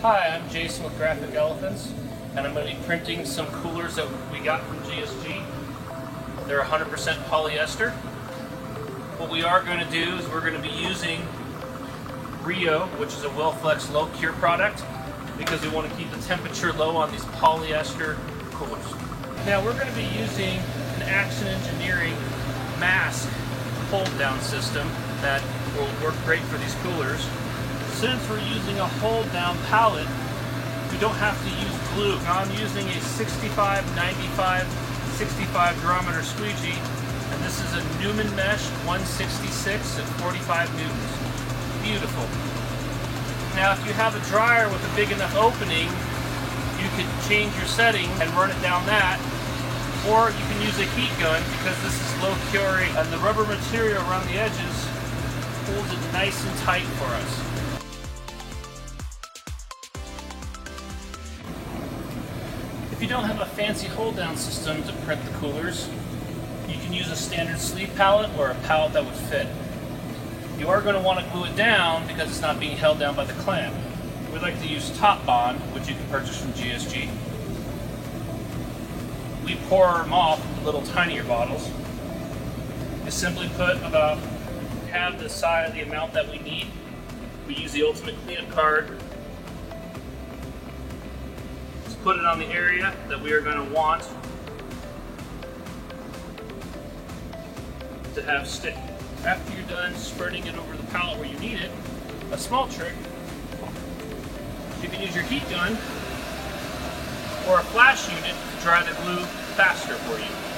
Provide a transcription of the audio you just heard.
Hi, I'm Jason with Graphic Elephants, and I'm going to be printing some coolers that we got from GSG. They're 100% polyester. What we are going to do is we're going to be using Rio, which is a WellFlex low cure product, because we want to keep the temperature low on these polyester coolers. Now we're going to be using an Action Engineering mask hold down system that will work great for these coolers. Since we're using a hold down pallet, we don't have to use glue. Now I'm using a 65, 95, 65 durometer squeegee, and this is a Newman Mesh 166 at 45 newtons. Beautiful. Now if you have a dryer with a big enough opening, you could change your setting and run it down that, or you can use a heat gun because this is low curing and the rubber material around the edges holds it nice and tight for us. If you don't have a fancy hold-down system to print the coolers, you can use a standard sleeve pallet or a pallet that would fit. You are going to want to glue it down because it's not being held down by the clamp. We like to use Top Bond, which you can purchase from GSG. We pour them off in little tinier bottles. You simply put about half the size of the amount that we need. We use the Ultimate Cleanup card. Put it on the area that we are going to want to have stick. After you're done spreading it over the pallet where you need it, a small trick, you can use your heat gun or a flash unit to dry the glue faster for you.